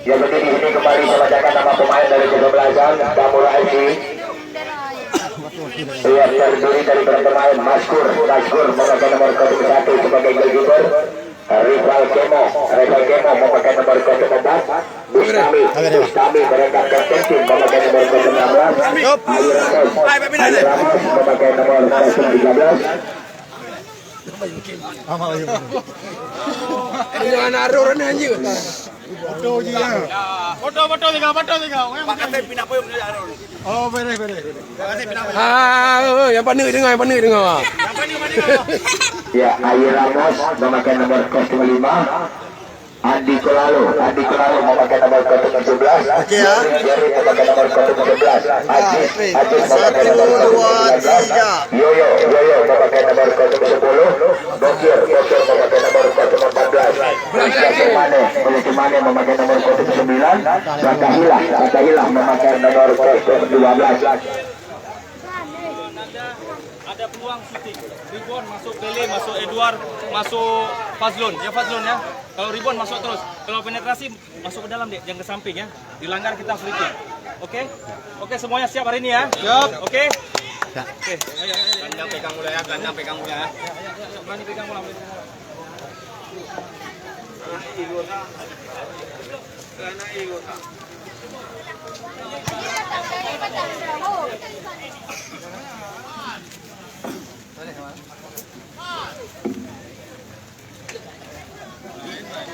Ya, jadi ini kembali saya bacakan nama pemain dari kesebelasan Tamura FC. Ia terdiri dari pemain Maskur memakai nomor 1 sebagai goalkeeper. Rizal Kemo memakai nomor 14. Bustami berangkat kapten tim memakai nomor 16. Ayu Ramos memakai nomor 13. Jangan naruh ni anjing. Foto tiga. Pakai pindah pun Oh, boleh. Yang pandai dengar. Ya, Ayu Ramos memakai nomor 05. Andi Kolalo memakai nomor 17. Okey ya. Jerry memakai nomor 17. Ajis memakai nomor 19. Yoyo memakai nomor 10. Bokir memakai nomor 14. Mane memakai nomor 9. Batahila memakai nomor 12. Ada peluang shooting. Ribon masuk Pele, masuk Edward, masuk Fazlun. Ya Fazlun ya. Kalau ribon masuk terus. Kalau penetrasi masuk ke dalam deh, jangan ke samping ya. Dilanggar kita free kick. Oke? Oke, semuanya siap hari ini ya? Siap. Oke? Oke. Ayo. Gelandang pegang bola ya, Berani pegang bola.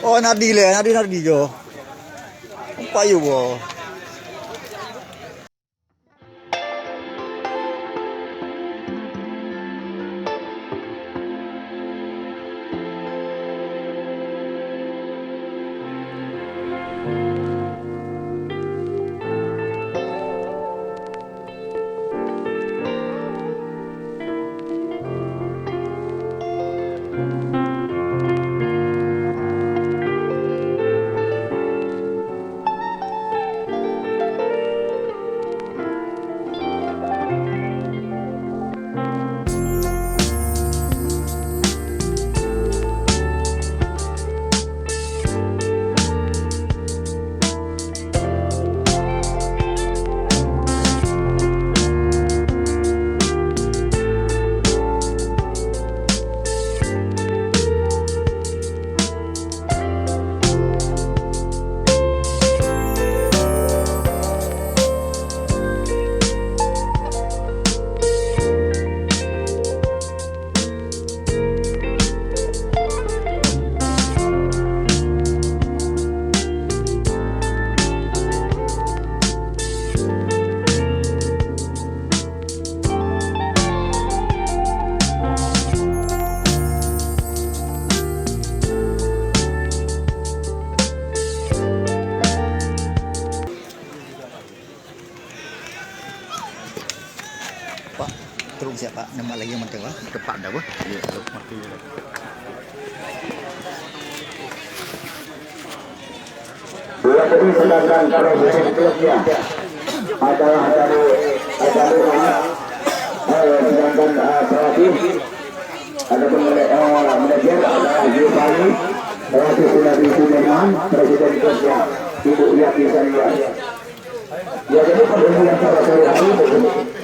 Oh, Nadi jo. Apa you bo? Pak, terus siapa? Nama lagi yang penting lah. Tepat dah apa? Ya, mati. Dua tadi sedangkan proses klubnya adalah dari sedangkan pelatih ada manajer adalah Giovanni, pelatih Sunadi Suleman, presiden klubnya Ibu Yati Sariah. Ya, jadi pertandingan pada sore hari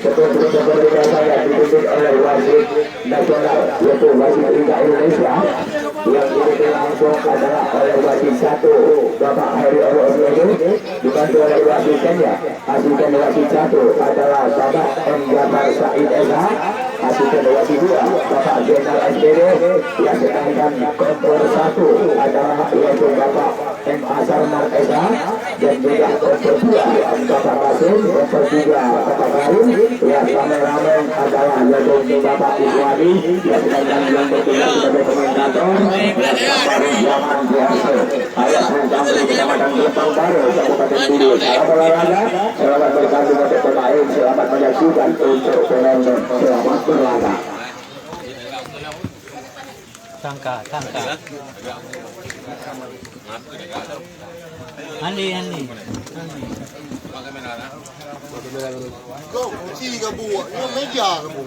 seperti biasa yang dipimpin oleh wasit nasional yaitu wasit Liga Indonesia yang dipimpin langsung adalah oleh wasit 1 Bapak Heri Olo-Olo dibantu oleh wasit Kenya. Asisten wasit 1 adalah Bapak M. Jafar Said Esa, asisten wasit 2 Bapak Jenderal SPD, yang sedangkan kompor 1 adalah yaitu Bapak M. Asarman Esa, dan juga kompor 2 Bapak Kasim, kompor 3 Bapak Karim, yang kameramen adalah yaitu Bapak Iswadi, yang sedangkan yang bertugas sebagai komentator Zaman Biasa. Ayah Rujang dari Kecamatan Gempang Baru, Kabupaten Kudus. Salam olahraga, selamat bertanding untuk pemain, selamat menyaksikan untuk penonton, selamat berlaga. Tangka. Andi. Go, tiga buah. Ini meja kamu.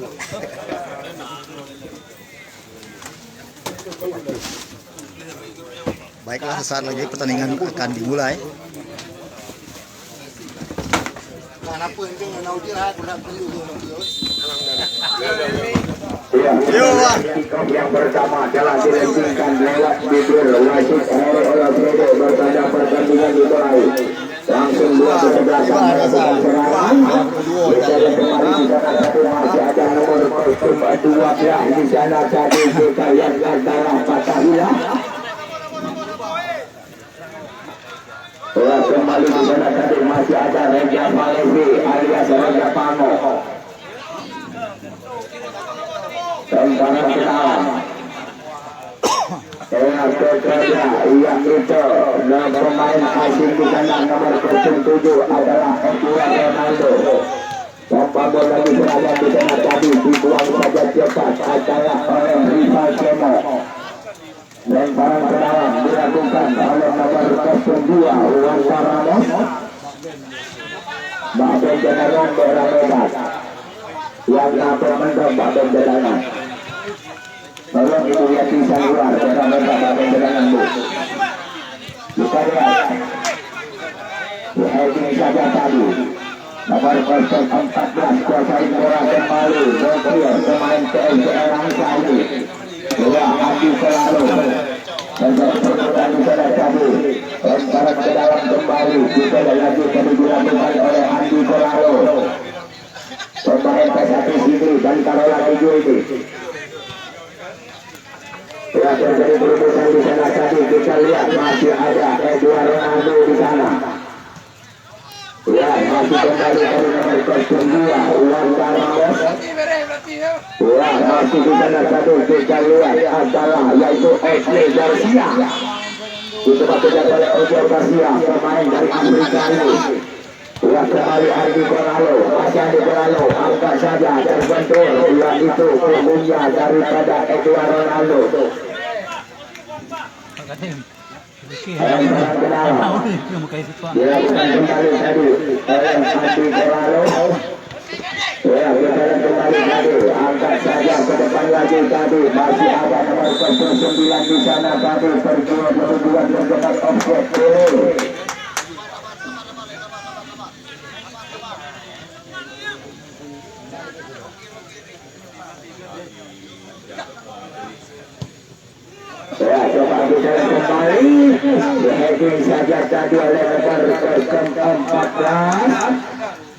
Baiklah, sesaat lagi pertandingan akan dimulai. Yang pertama adalah dilanjutkan lewat bibir wasit oleh Fredo bertanda pertandingan dimulai. Langsung dua kesebelasan melakukan serangan. Masih ada nomor kostum 12 di sana tadi kita lihat adalah Fatahillah. Kembali di sana tadi masih ada Reja Malevi alias Reja Pano. Tentara kenalan yang kedua yang itu pemain asing di sana nomor 07 adalah Edward Ronaldo. Membangun lagi serangan di sana tadi dibuang saja cepat adalah oleh rival Kemo. Lemparan kenalan dilakukan oleh nomor 02 Wanda Ramos. Badan Janaran Beramedas yang dapat mendobak dan jalangan. Tolong ibu lihat di luar Beramedas badan jalangan bu. Kita lihat ini saja tadi nomor 14 kuasain bola kembali Bokir pemain PSGL Rangsari. Ya Adi selalu dan di sana tadi lemparan ke dalam kembali juga lagi tadi dilakukan oleh Adi selalu. Pemain PSAT sini dan kalau lagi ini ya terjadi perubahan di sana tadi kita lihat masih ada Edward Ronaldo di sana. Ya masih kembali dari nomor 02 Wanda Ramos. Ya masih di sana tadi kita lihat adalah yaitu Ashley Garcia. Itu dilakukan oleh Ashley Garcia pemain dari Amerika ini. Ya kembali Ardi Coralo, masih Ardi Coralo, angkat saja terbentur, ya itu punggungnya daripada Edward Ronaldo. Dilakukan kembali tadi oleh Ardi Coralo. Ya kita kembali tadi, angkat saja ke depan lagi tadi, masih ada nomor 09 di sana tadi, perjuangan terdekat offset dulu. Ya coba kita kembali heading saja tadi oleh nomor 14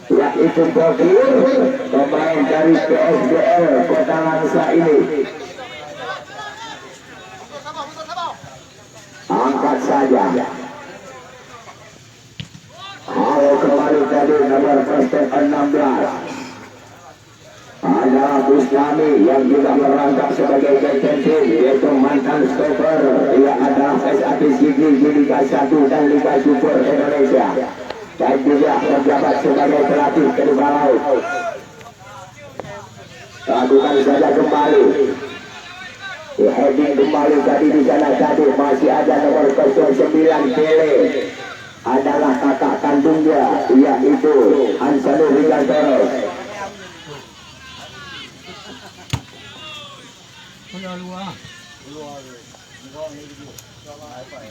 yaitu Bokir pemain dari PSGL Kota Langsa ini. Angkat saja. Halo kembali tadi nomor 16 adalah Bustami yang juga merangkap sebagai captain tim, yaitu mantan stopper. Ia adalah PSAT Sigli di Liga 1 dan Liga Super Indonesia dan juga menjabat sebagai pelatih kedua laut. Lakukan saja kembali. Heading kembali tadi di sana tadi masih ada nomor 09 Pele. Adalah kakak kandungnya yaitu Hansanur Rigantoros.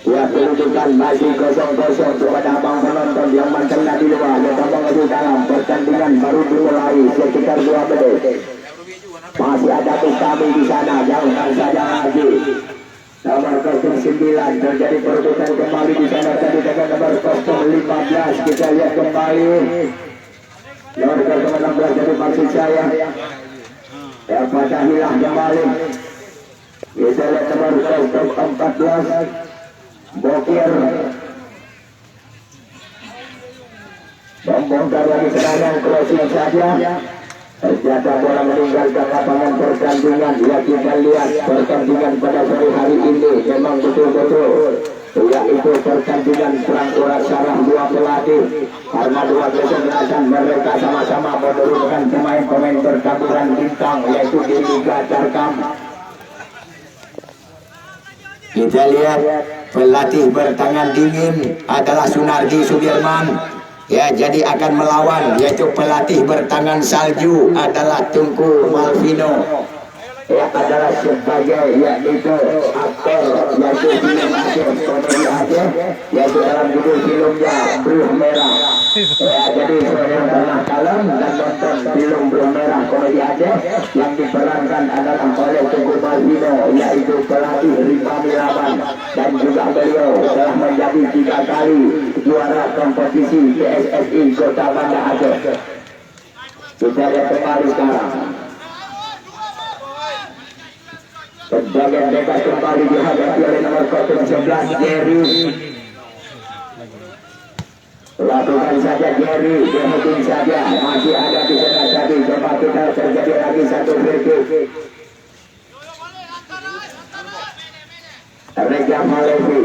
Ya kedudukan masih 0-0 kepada abang penonton yang mancannya di luar dan abang di dalam pertandingan baru dimulai sekitar 2 menit. Masih ada kami di sana, jauhkan saja lagi. Nomor 09 terjadi perebutan kembali di sana tadi dengan nomor 015 kita lihat kembali. Nomor 16 dari maksud saya. Ya Fatahillah kembali. Kita lihat nomor 14 Bokir membongkar lagi serangan crossing saja. Ternyata bola meninggalkan lapangan pertandingan. Ya kita lihat pertandingan pada sore hari ini memang betul-betul yaitu pertandingan perang urat saraf dua pelatih karena dua kesebelasan mereka sama-sama menurunkan pemain-pemain bertaburan bintang yaitu di Liga Tarkam. Kita lihat pelatih bertangan dingin adalah Sunardi Sudirman. Ya, jadi akan melawan yaitu pelatih bertangan salju adalah Tungku Malvino. yang adalah sebagai yaitu aktor yaitu film Aceh, komedi Aceh, yaitu dalam judul filmnya Beruh Merah. Jadi saya yang pernah kalem dan nonton film Beruh Merah komedi Aceh yang diperankan adalah oleh Teguh Mazino, yaitu pelatih Rifani Laban, dan juga beliau telah menjadi 3 kali juara kompetisi PSSI Kota Banda Aceh. Kita lihat kembali sekarang. Sebagian bebas kembali dihadapi oleh nomor 11 Jerry. Lakukan saja Jerry, dihukum saja. Masih ada di sana tadi. Coba kita terjadi lagi satu free kick. Reja Malevi.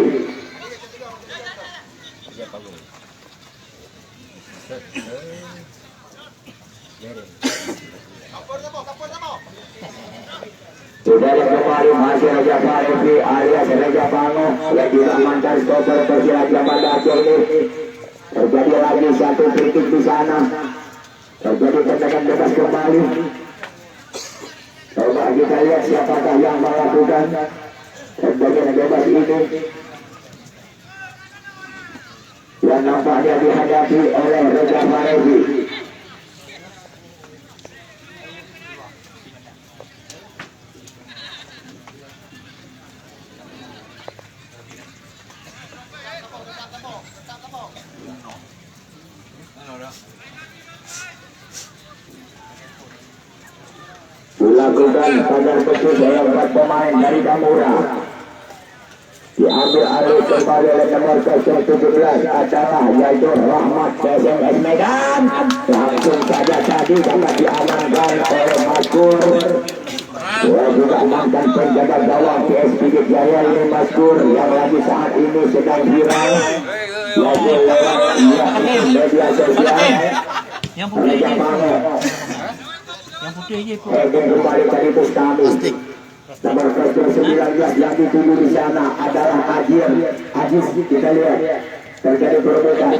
Sudah kembali masih Raja Farevi alias Raja Pango yang juga mantan stopper Persija Banda Aceh ini. Terjadi lagi satu kritik di sana. Terjadi tendangan bebas kembali. Coba kita lihat siapakah yang melakukan tendangan bebas ini. Yang nampaknya dihadapi oleh Raja Farevi. Dilakukan pagar betul oleh 4 pemain dari Damura. Diambil alih kembali oleh nomor 17 adalah yaitu Rahmat PSMS Medan. Langsung saja tadi dapat diamankan oleh Maskur. Juga mantan penjaga gawang PSPD Jaya ini Maskur yang lagi saat ini sedang viral. Yaitu lewat media sosial. Yang putih aja. Yang putih aja kok. Kembali tadi Bustami. Nomor 19 yang dituju di sana adalah Ajis. Kita lihat terjadi perebutan.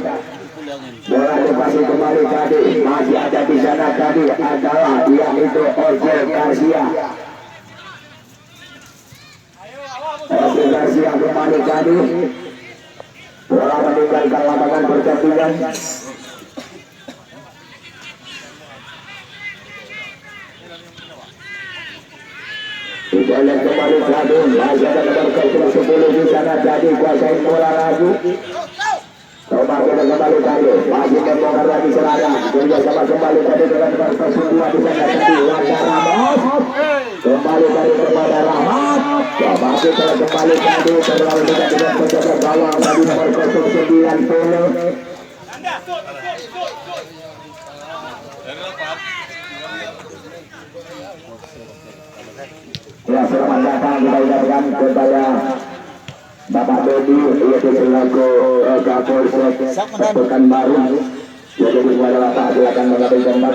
Bola dipasang kembali tadi. Masih ada di sana tadi adalah yaitu Ojel Garcia. Ojel Garcia kembali tadi. Bola meninggalkan lapangan pertandingan. Kita lihat kembali tadi. Masih ada nomor 10 di sana tadi. Kuasain bola lagi. Coba kita kembali tadi. Masih membongkar lagi serangan. Kerja sama kembali tadi dengan nomor 2 di sana tadi. Wanda Ramos. Kembali tadi kepada Rahmat. Coba kita kembali tadi. Terlalu dekat dengan penjaga gawang tadi nomor 9 Pele. Ya, selamat datang kita ucapkan kepada Bapak Dodi, yaitu selaku Kapolsek Pekanbaru. Jadi kepada Bapak silakan mengambil tempat.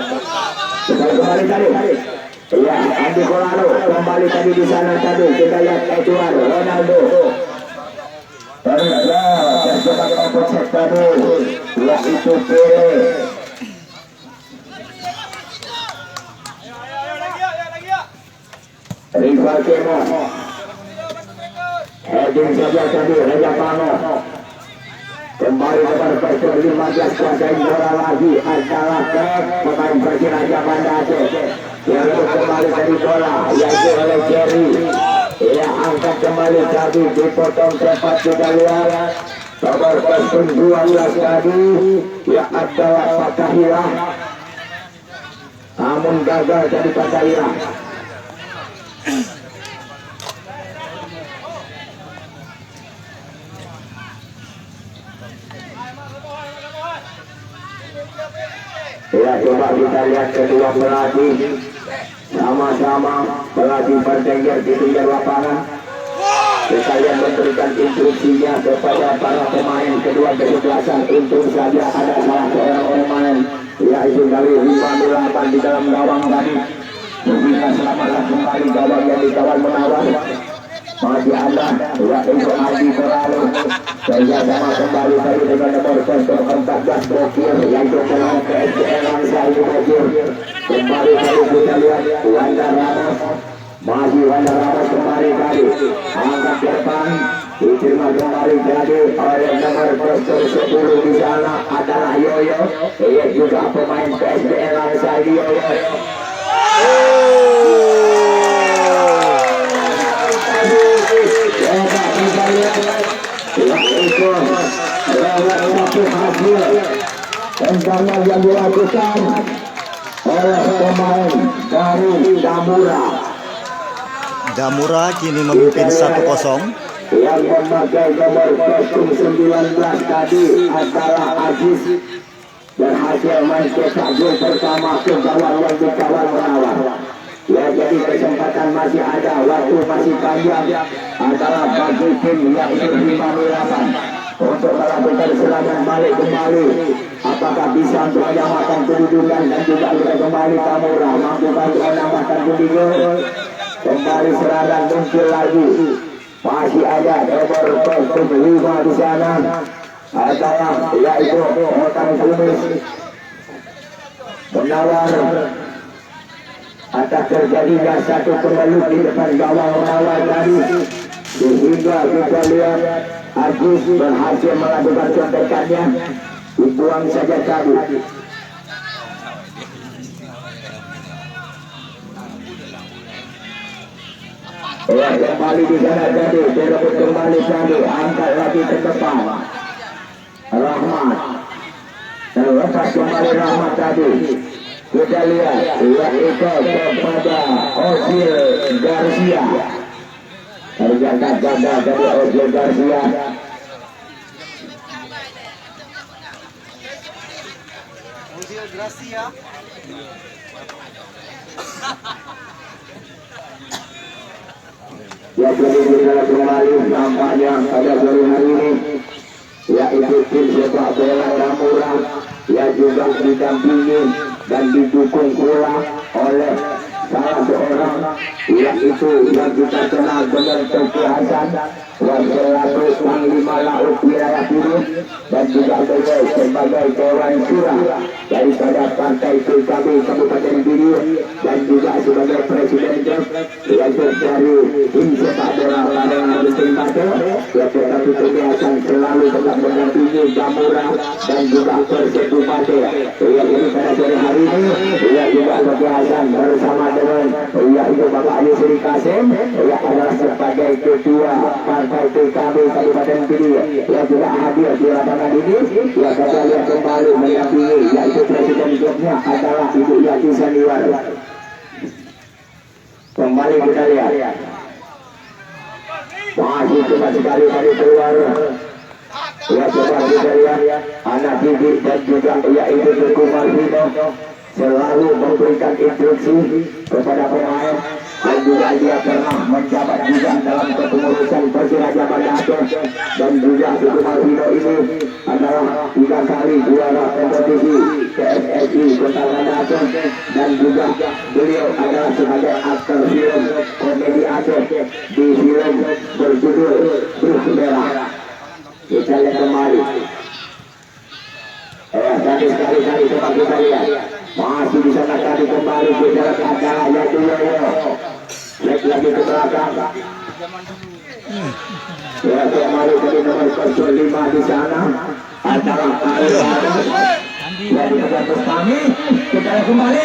Kita kembali tadi. Ya, Andi Kolano kembali tadi di sana tadi. Kita lihat Edward Ronaldo. Sebagai Kapolsek tadi, yaitu Pele. Rival Kemo. Heading saja tadi Raja Pango. Kembali kepada Persib 15 kuasain bola lagi adalah pemain Persib Raja Banda Aceh. Yang kembali dari bola yaitu oleh Jerry. Ia angkat kembali tadi dipotong cepat juga lihat. Nomor 12 tadi ia adalah Fatahillah. Namun gagal jadi Fatahillah. Ya, coba kita lihat kedua pelatih sama-sama pelatih bertengger di pinggir lapangan. Kita lihat memberikan instruksinya kepada para pemain kedua kesebelasan. Untung saja ada salah seorang pemain yaitu dari Rifani Laban di dalam gawang tadi. Kita selamatkan kembali gawang yang dikawal menawar. Masih ada yaitu Adi Koralo. Kerja sama kembali tadi dengan nomor 14 Bokir yaitu pemain PSM Langsa ini Bokir. Kembali tadi kita lihat Wanda Ramos. Masih ada rapat kembali tadi. Angkat ke depan. Diterima kembali jadi oleh nomor 10 di sana adalah Yoyo. Ia juga pemain PSBL Ansari Yoyo. Satu hasil tendangan yang dilakukan oleh pemain dari Damura kini memimpin 1-0. Yang memakai nomor kostum 19 tadi adalah Aziz, berhasil mencetak gol pertama ke gawang yang dikawal menawar. Ya, jadi kesempatan masih ada, waktu masih panjang adalah bagi tim yang ber-58 untuk melakukan serangan balik kembali. Apakah bisa untuk menyamakan kedudukan dan juga kembali Damura mampu untuk menambahkan kedudukan. Kembali serangan muncul lagi. Masih ada nomor 5 di sana adalah yaitu Otang Kumis menawar. Atas terjadinya satu pengeluh di depan gawang menawar tadi, sehingga kita lihat Agus berhasil melakukan contekannya, dibuang saja tadi. Ya, kembali di sana tadi, direbut kembali tadi, angkat lagi ke depan. Rahmat, terlepas kembali Rahmat tadi. Kita lihat, yaitu kepada Ozil Garcia. Terjaga ganda dari Ozil Garcia. Ozil Garcia. Ya, jadi kembali nampaknya pada sore hari ini, yaitu tim sepak bola Damura yang juga didampingi dan didukung pula oleh salah seorang yaitu yang kita kenal dengan Teuku Hasan selaku Panglima Laut Wilayah Timur dan juga sebagai Dewan Syura daripada Partai PKB Kabupaten Bidur dan juga sebagai Presiden klub yaitu dari tim sepak bola Larangan Beting Batu. Ya, tetapi Teuku Hasan selalu tetap mendampingi Damura dan juga Persib Batu. Ya, ini pada sore hari ini ya juga Teuku Hasan bersama dengan yaitu Bapak Yusri Kasim yang adalah sebagai ketua Partai PKB Kabupaten Bidur yang juga hadir di lapangan ini. Ya, kita lihat kembali mendampingi yaitu Presiden klubnya adalah Ibu Yati Sandiwara. Kembali kita lihat masih cuma sekali tadi keluar. Ya, coba kita lihat anak didik dan juga yaitu Teguh Marvino selalu memberikan instruksi kepada pemain dan juga dia pernah menjabat juga dalam kepengurusan Persiraja Banda Aceh dan juga Teguh Marvino ini adalah 3 kali juara kompetisi PSSI Kota Banda Aceh dan juga beliau adalah sebagai aktor film komedi Aceh di film berjudul Bruh Merah. Kita lihat kembali. Tadi sekali-kali coba kita lihat. Masih di sana tadi kembali kita adalah yaitu Yoyo. Lihat lagi ke belakang. Ya, kembali ke nomor 05 di sana adalah dari Agus kami. Kita lihat kembali.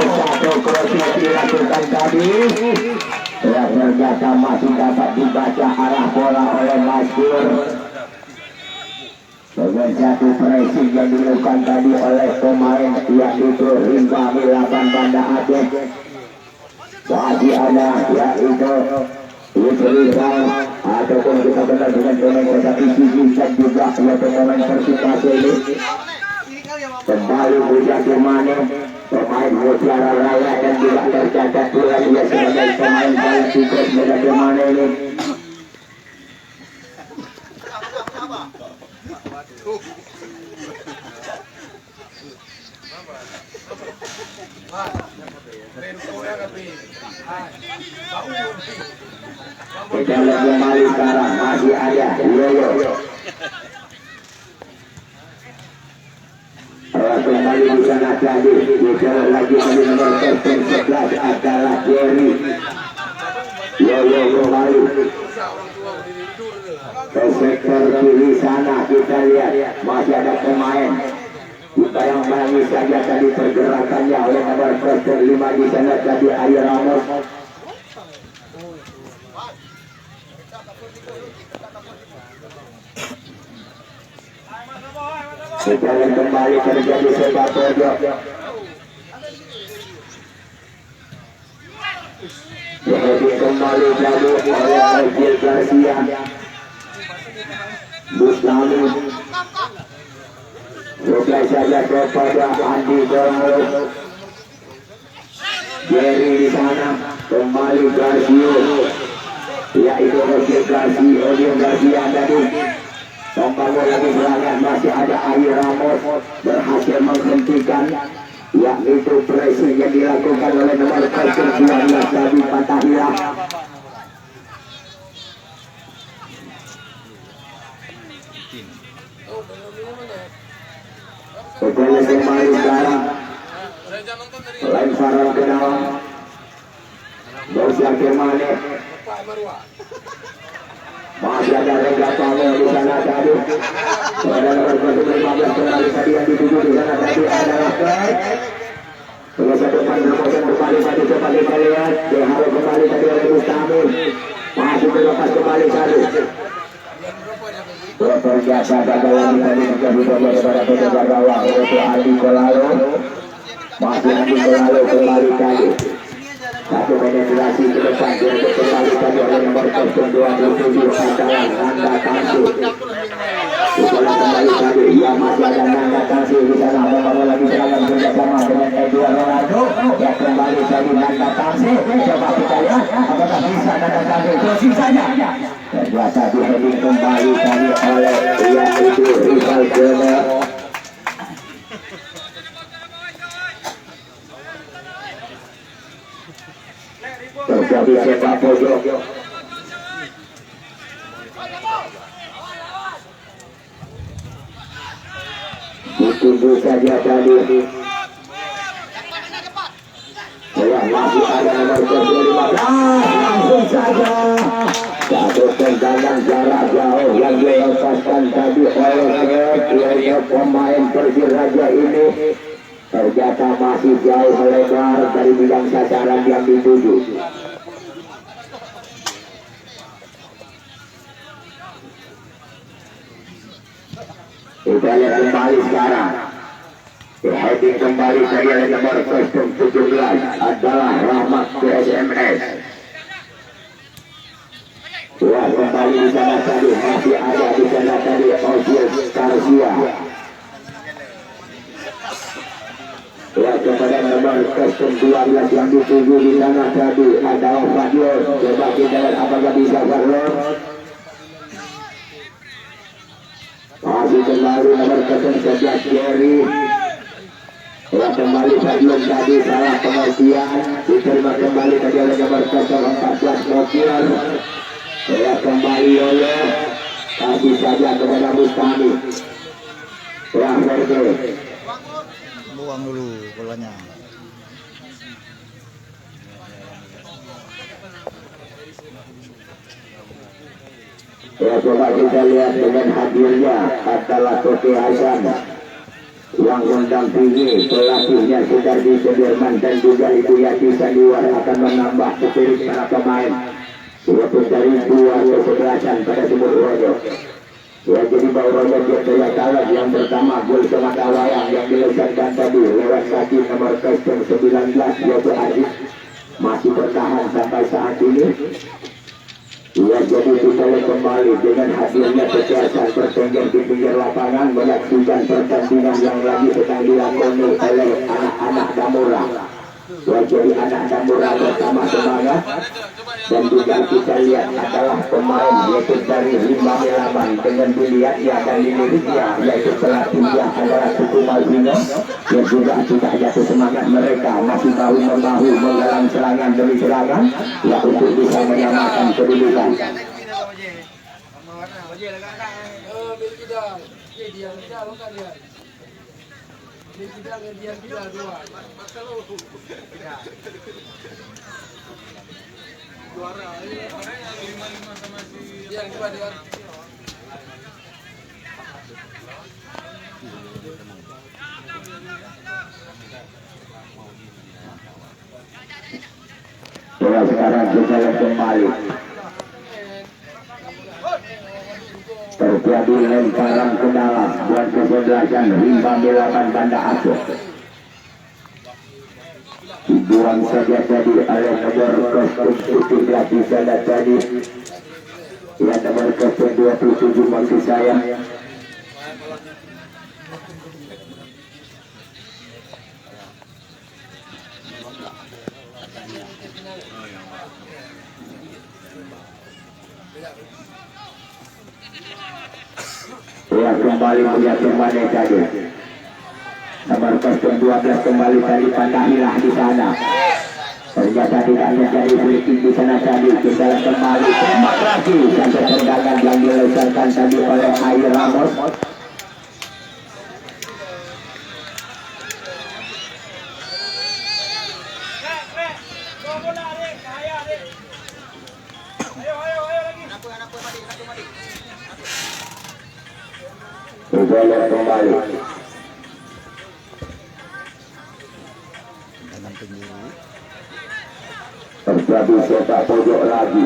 Satu cross yang dilakukan tadi. Ya, ternyata masih dapat dibaca arah bola oleh Maskur. Dengan satu pressing yang dilakukan tadi oleh pemain yaitu Rimba Milaban Banda Aceh. Masih ada yaitu Yusrika ataupun kita benar dengan pemain tetapi Sisi dan juga pemain Persipasi ini. Kembali Bujang Kimane, pemain Mutiara Raya dan juga tercatat pula dia sebagai pemain baik Bujang Kimane ini. Kita lihat kembali sekarang masih ada Yoyo. Kembali di sana tadi bicara lagi dari nomor 11 adalah Jerry. Yoyo kembali ke sektor kiri sana, kita lihat masih ada pemain. Bayang-bayangi saja tadi pergerakannya oleh nomor 5 di sana tadi Ayu Ramos. Sekarang kembali terjadi sepak pojok. Jadi kembali jadi oleh Alvin Garcia. Bustami. Bukan saja kepada Andi Dormo. Jerry di sana kembali Garcia. Yaitu Alvin Garcia, Alvin Garcia tadi. Membangun lagi serangan, masih ada Ayu Ramos berhasil menghentikan, yaitu pressing yang dilakukan oleh nomor 12 David Patahila. Setelah kembali sekarang lemparan ke dalam Bosya Kemane. Masih ada Rega Pamo di sana tadi. Pada nomor 15 kembali tadi yang dituju di sana tadi adalah Selesai depan Ramosan kembali tadi kembali kalian. Dihalo kembali tadi oleh Bustami. Masih terlepas kembali tadi. Terbiasa gagal lagi tadi menjadi bola kepada pejabat gawang untuk Adi Kolalo. Masih Adi Kolalo kembali tadi. Satu penetrasi ke depan untuk kembali tadi oleh nomor 27 adalah Nanda Tansi. Setelah kembali tadi ia masih ada Nanda Tansi di sana. Membawa lagi serangan bersama dengan Edward Ronaldo. Yang kembali tadi Nanda Tansi. Coba kita lihat apakah bisa Nanda Tansi closing saja. Terbiasa di heading kembali tadi oleh yaitu Rival Jenner. Terjadi sepak pojok. Ditunggu saja tadi. Masih ada nomor 15. Langsung saja satu tendangan jarak jauh yang dilepaskan tadi oleh pemain Persiraja ini. Ternyata masih jauh melebar dari bidang sasaran yang dituju. Kita lihat kembali sekarang. Heading kembali tadi oleh nomor 17 adalah Rahmat PSMS. Wah, kembali di sana tadi masih ada di sana tadi Osius Garcia. Ya, kepada nomor 12 yang dituju di sana tadi adalah Fadil. Coba kita lihat apakah bisa Fadil. Masih kembali nomor 11 Jerry. Ya, kembali Fadil tadi salah pengertian. Diterima kembali tadi oleh nomor 14 Mokir. Ya, kembali oleh kasih saja kepada Bustami. Ya, Fadil. Buang dulu bolanya. Ya, coba kita lihat dengan hadirnya adalah Toki Hasan yang mendampingi pelatihnya Sudardi Sudirman dan juga Ibu Yati Sandiwar akan menambah spirit para pemain walaupun dari 2-11an pada Timur Rojo. Ya, jadi Bau Rojo dia kalah yang pertama gol Semata Wayang yang diletakkan tadi lewat kaki nomor 19 yaitu Aziz masih bertahan sampai saat ini. Ya, jadi kita lihat kembali dengan hadirnya kekerasan bertengger di pinggir lapangan menyaksikan pertandingan yang lagi sedang dilakoni oleh anak-anak Damura. Ya, jadi anak Damura bersama semangat. Dan juga kita lihat adalah pemain yaitu dari 5 Melaban dengan dilihatnya dan dimilikinya yaitu pelatihnya adalah Suku Malvino yang juga tidak jatuh semangat mereka masih bahu-membahu menggalang serangan demi serangan ya untuk bisa menyamakan kedudukan. Bola sekarang kita lihat kembali. Terjadi lemparan ke dalam buat kesebelasan Rimba Milaman Banda Aceh. Hiburan saja tadi oleh nomor kostum putih di sana tadi. Ya, nomor kostum 27 maksud saya. Ya, kembali melihat kemana tadi. Nomor kostum 12 kembali tadi Pandahilah di sana. Ternyata tidak terjadi breaking di sana tadi. Kita kembali tembak lagi sampai tendangan yang dilengsarkan tadi oleh Air Ramos. Boleh kembali. Terjadi sepak pojok lagi.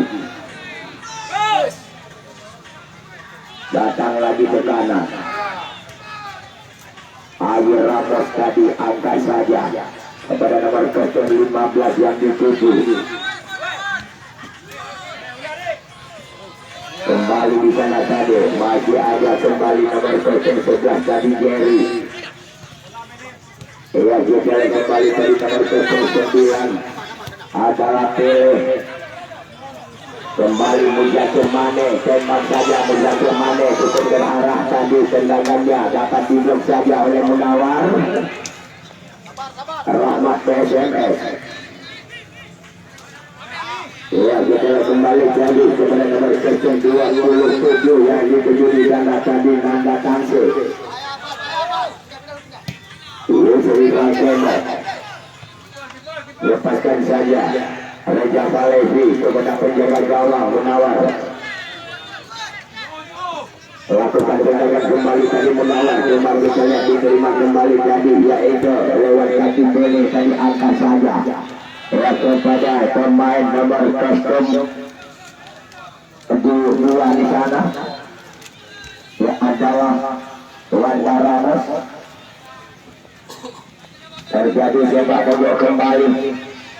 Datang lagi ke kanan. Air Ramos tadi angkat saja kepada nomor 15 yang dituju. Kembali di sana tadi, masih ada kembali nomor 11 tadi Jerry. Ya, kita kembali dari nomor 9 adalah Pele. Kembali Mujahid Mane, tembak saja Mujahid Mane, cukup berarah tadi tendangannya dapat diblok saja oleh Munawar. Rahmat PSMS. Ya, kita kembali lagi kepada nomor 27 yang dituju di sana tadi Nanda Tangse. Yusri Rancena. Lepaskan saja Raja Falevi kepada penjaga gawang Munawar. Lakukan tendangan kembali tadi Munawar. Kembali misalnya diterima kembali tadi yaitu lewat kaki Bele tadi angkat saja. Ya, kepada pemain nomor kostum 2 di sana ya adalah Wanda Ramos. Terjadi sepak pojok kembali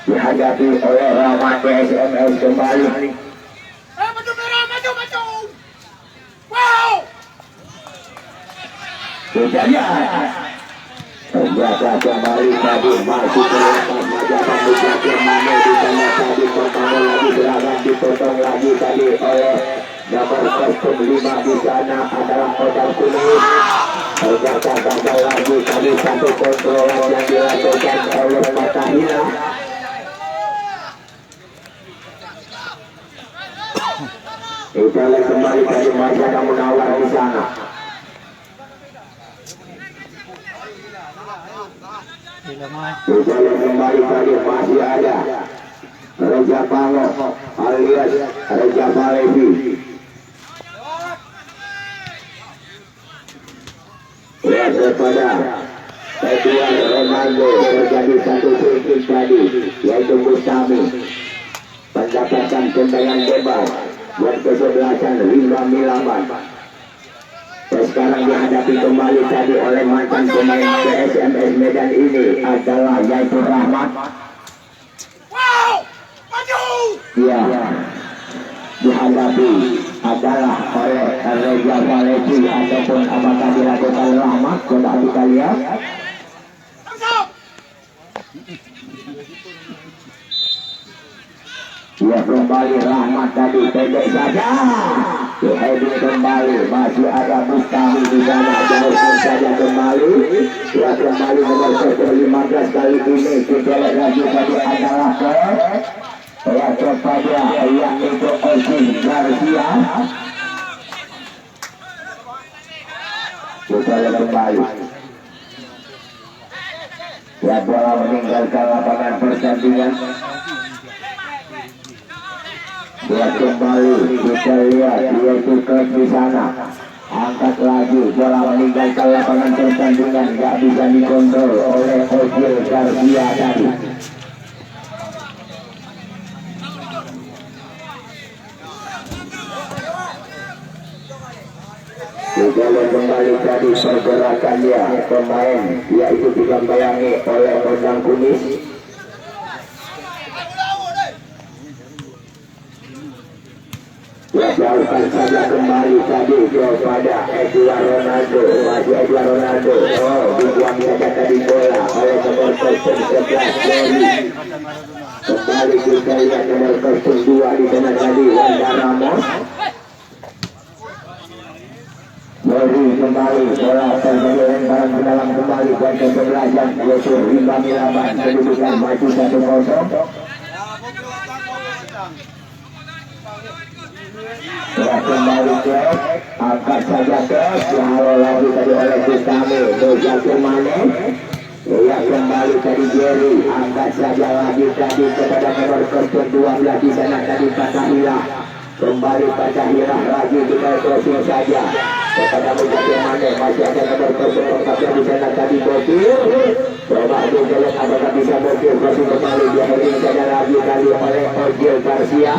dihadapi oleh Rahmat PSMS kembali. Maju merah, maju. Wow. Kejadian terjaga kembali tadi masih terlepas majalah Mujahid Mane di sana tadi pertama lagi serangan dipotong lagi tadi oleh nomor kostum 5 di sana adalah Odang Kuning. Ternyata gagal lagi tadi satu kontrolan yang dilakukan oleh Pandahilah. Kita kembali tadi masih ada Munawar di sana. Kita kembali tadi masih ada Raja Pango alias Raja Falevi. Ya, kepada Edward Ronaldo terjadi satu free tadi yaitu Bustami mendapatkan tendangan bebas buat kesebelasan Rimba Milaman. Sekarang dihadapi kembali tadi oleh mantan pemain PSMS Medan ini adalah yaitu Rahmat. Wow. Maju. Ya, dihadapi adalah oleh Raja Falevi ataupun apakah dilakukan Rahmat. Coba kita lihat. Ya, kembali Rahmat tadi pendek saja. Dihadiri kembali masih ada Mustahi di sana jauh saja kembali. Ya, kembali nomor 15 kali ini kita lihat lagi tadi adalah ya kepada yang itu Ozi Garcia. Kita lihat kembali. Ya, bola meninggalkan lapangan pertandingan. Dia kembali, kita lihat dia tukar di sana. Angkat lagi, bola meninggalkan lapangan pertandingan, gak bisa dikontrol oleh Ojil Garcia tadi. Kita lihat kembali tadi pergerakannya pemain, yaitu digambayangi oleh Odang Kumis. Ya, jauhkan saja kembali tadi kepada Edward Ronaldo. Masih Edward Ronaldo. Oh, dibuang saja tadi bola oleh nomor 11 Jerry. Kembali kita lihat nomor 2 di sana tadi Wanda Ramos. Jerry kembali, bola terjadi lemparan ke dalam kembali buat kesebelasan, yaitu Rimba Milaban. Kedudukan maju 1-0. Ya, kembali ke angkat saja ke dihalau lagi tadi oleh Kusame Dojaki Mane. Ya, kembali tadi Jerry, angkat saja lagi tadi kepada nomor 12 di sana tadi Patahila. Kembali Patahila lagi kita crossing saja kepada Dojaki Mane. Masih ada nomor 14 di sana tadi Bokir. Coba kita lihat apakah bisa Bokir crossing kembali, dia berikan saja lagi tadi oleh Ojil Garcia.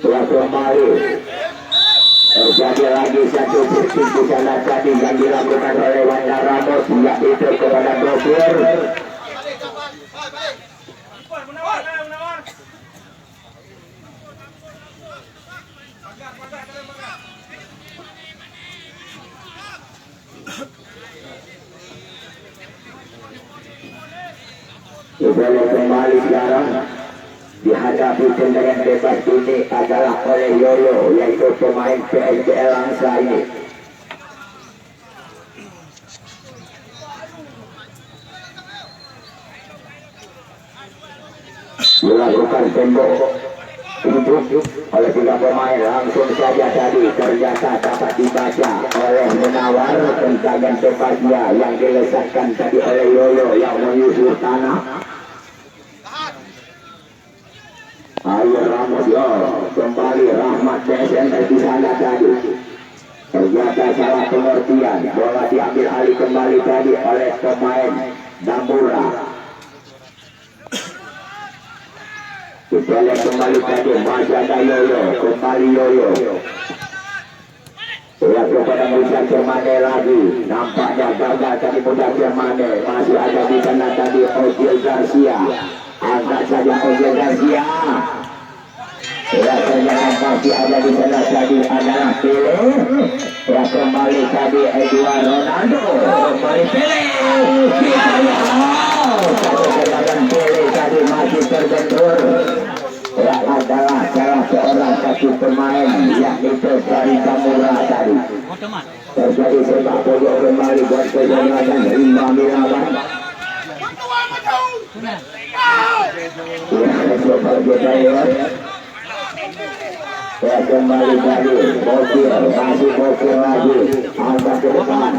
Telah kembali terjadi lagi satu titik di sana tadi yang dilakukan oleh Wanda Ramos, yaitu kepada Bokir. Kita kembali sekarang. Dihadapi tendangan bebas ini adalah oleh Yoyo, yaitu pemain PSPL Langsa ini. Dilakukan tembok hidup oleh 3 pemain, langsung saja tadi ternyata dapat dibaca oleh Menawar. Tendangan bebasnya yang dilesatkan tadi oleh Yoyo yang menyusur tanah. Ayo Ramos, yo kembali Rahmat PSMS di sana tadi. Ternyata salah pengertian, bola diambil alih kembali tadi oleh pemain Dambura. Kita lihat kembali tadi masih ada Yoyo, kembali Yoyo. Lihat kepada Mujair Mane lagi, nampaknya gagal tadi Mujair Mane. Masih ada di sana tadi Ojil Garcia. Angkat saja Ojil Garcia. Ya, ternyata masih ada di sana tadi adalah Pele. Ya, kembali tadi Edward Ronaldo. Kembali Pele. Kita lihat satu serangan Pele tadi masih terbentur. Ya, adalah salah seorang satu pemain yang itu dari Samura tadi. Terjadi sepak bola kembali buat kesalahan Rimba Milaban. Ya, coba kita lihat. Ya, kembali tadi Bokir, masih Bokir lagi, angkat ke depan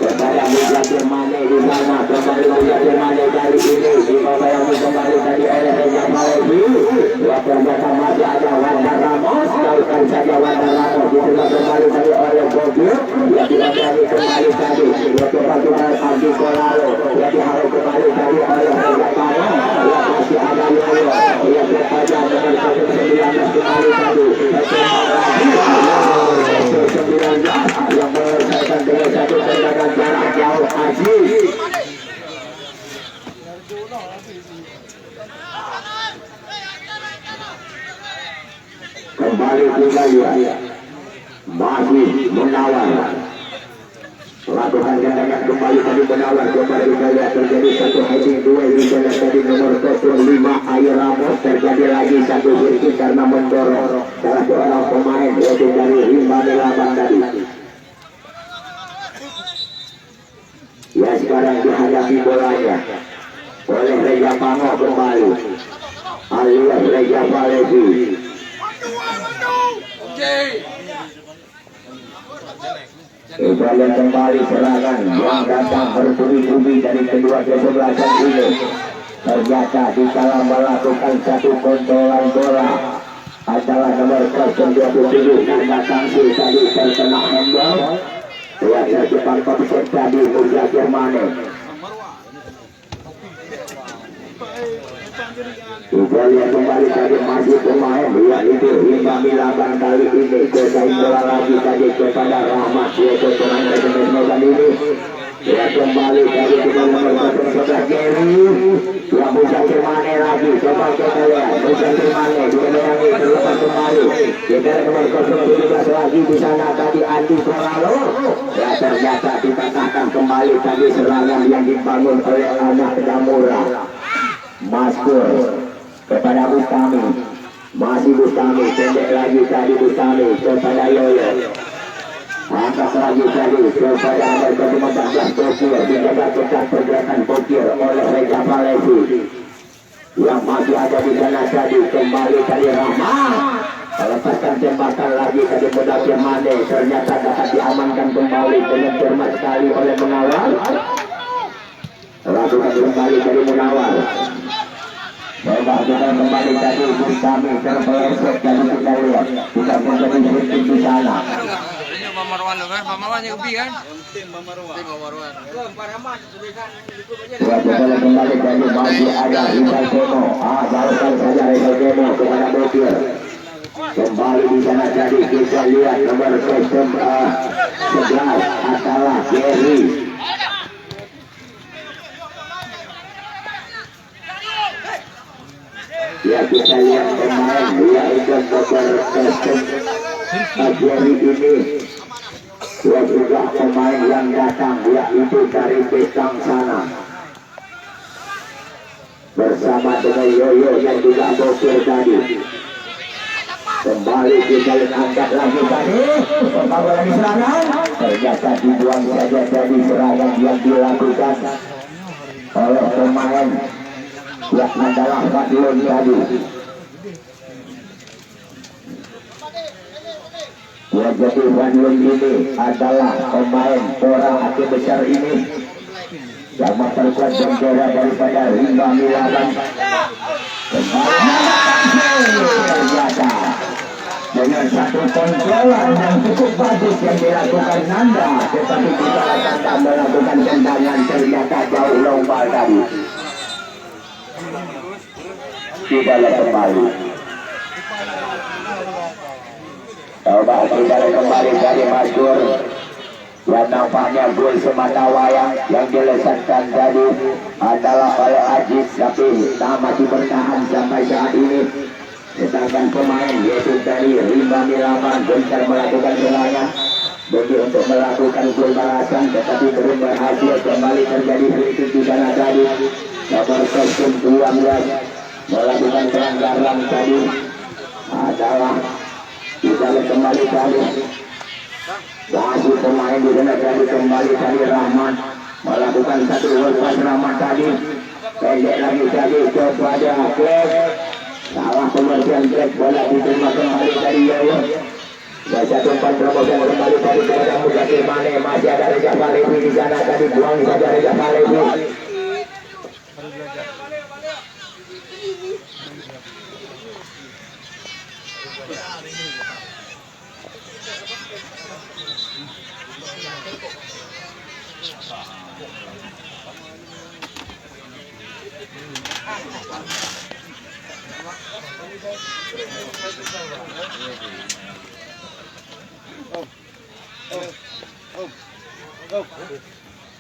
kepada Mujair Mane di sana. Kembali Mujair Mane dari ini dibawayangi kembali tadi oleh Reza Malevi. Ya, ternyata masih ada Wanda Ramos. Jauhkan saja Wanda Ramos, diterima kembali tadi oleh Bokir. Ya, dibawayangi kembali tadi ya kepada Ardi Kolalo. Ya, dihalau kembali tadi oleh Reza Mane. Ya, masih ada Yoyo. Ya, kepada nomor 19 kembali tadi yang menyelesaikan dengan satu tendangan jarak jauh Aziz. Kembali kita lihat masih Menawar melakukan tendangan kembali tadi Menawar. Kembali kita lihat terjadi satu heading dua di sana tadi nomor 05 Ayo Ramos. Terjadi lagi satu hit karena mendorong salah seorang pemain yaitu dari Rimba Milaban tadi. Ya, sekarang dihadapi bolanya oleh Reja Pango kembali alias Reja Valevi. Italia kembali serangan yang datang bertubi-tubi dari kedua kesebelasan ini. Ternyata dikala melakukan satu kontrolan bola adalah nomor 27 yang datang tadi terkena handball. Lihat cepat kopset tadi Uja Jermane. Italia kembali tadi masih pemain yaitu Himba Milaban kali ini selesai bola lagi tadi kepada Rahmat yaitu pemain rekomendasi ini. Dia kembali tadi dengan nomor 11 Jerry yang Uja Jermane lagi coba kita lihat Uja Jermane dia menyanyi terlepas kembali kita nomor 17 lagi di sana tadi Andi Koralo. Ya ternyata dikatakan kembali tadi serangan yang dibangun oleh anak Damura. Maskur kepada Bustami, masih Bustami, pendek lagi tadi Bustami kepada Yoyo, angkat lagi tadi kepada nomor 14 Bokir, dijaga ketat pergerakan Bokir oleh Reza Valesi yang masih ada di sana tadi kembali tadi Rahmat melepaskan tembakan lagi tadi Mudafir Mane, ternyata dapat diamankan kembali dengan cermat sekali oleh Munawar. Lakukan kembali dari Munawar. Coba kita kembali tadi Bustami terpeleset dari kita lihat kita menjadi shooting di sana. Pak Marwan kan? Pak Marwan yang ubi kan? Ya kita kembali tadi masih ada Rizal Demo. Barusan saja Rizal Demo kepada Bokir. Kembali di sana tadi kita lihat nomor 11 adalah Jerry. Ya kita lihat pemain yaitu Jerry ini. Dia juga pemain yang datang yaitu dari Petang sana. Bersama dengan Yoyo yang juga Bokir tadi. Kembali kita angkat lagi tadi pembangunan di serangan ternyata dibuang saja dari serangan yang dilakukan oleh pemain yang adalah Fadlun tadi. Ya jadi Fadlun ini adalah pemain orang hati besar ini yang memperkuat bendera daripada Himba Milaban. Ternyata dengan satu kontrolan yang cukup bagus yang dilakukan Nanda, tetapi kita akan melakukan tendangan ternyata jauh lomba tadi. Kita lihat kembali. Coba kita lihat kembali dari Maskur. Dan nampaknya gol semata wayang yang dilesatkan tadi adalah oleh Aziz, tapi masih bertahan sampai saat ini. Sedangkan pemain yaitu dari Himba Milaban gencar melakukan serangan bagi untuk melakukan gol balasan, tetapi belum berhasil. Kembali terjadi kritik di sana tadi. Nomor 12 melakukan pelanggaran tadi adalah kita kembali tadi. Masih pemain di sana tadi kembali tadi Rahmat melakukan satu gol pas Rahmat tadi. Pendek lagi tadi kepada Klek. Salah pengertian Klek, bola diterima kembali dari Yoyo. Dan satu umpan terobosan kembali tadi kepada Mudafir Mane. Masih ada Reza Valesi di sana tadi, buang saja Reza Valesi.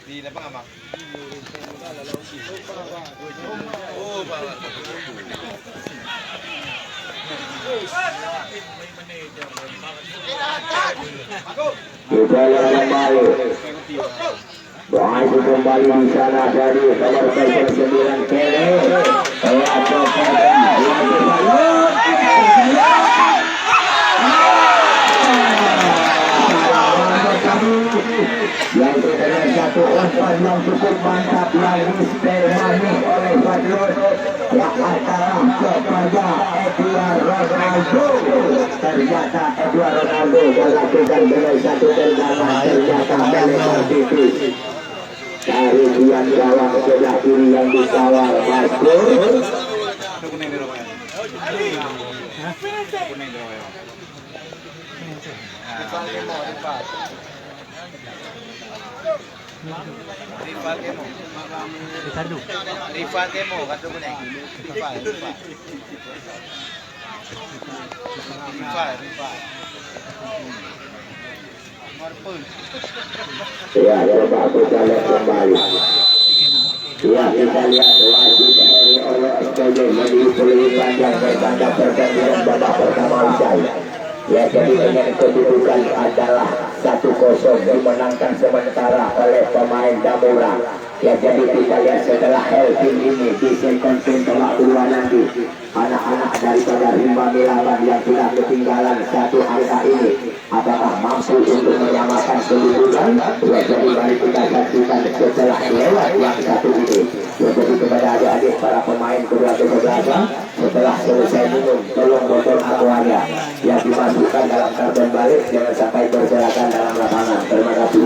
Di lapang abang. Kita lihat kembali. Masih kembali di sana dari nomor 9 Kere. Yang terkena satu umpan yang cukup mantap yang distermani oleh Fadlun yang antara kepada Edward Ronaldo. Ternyata Edward Ronaldo melakukan dengan satu tendangan ternyata melebar tipis dari tiang gawang sebelah kiri yang dikawal Maskur. Ricardo. Rival kemo, kartu kuning. Rival. Ya, coba kita lihat kembali. Ya, kita lihat wasit dari oleh SPJ menjadi panjang tanda pertandingan babak pertama usai. Ya, jadi dengan kedudukan adalah 1-0 dimenangkan sementara oleh pemain Damura. Ya, jadi kita lihat setelah Helvin ini di second babak kedua nanti anak-anak daripada Rimba Milaban yang sudah ketinggalan satu angka ini apakah mampu untuk menyamakan kedudukan? Ya, jadi mari kita saksikan setelah lewat yang satu ini. Ya, jadi kepada adik-adik para pemain kedua kesebelasan setelah selesai minum tolong botol aquaria yang dimasukkan dalam karton balik jangan sampai berserakan dalam lapangan. Terima kasih.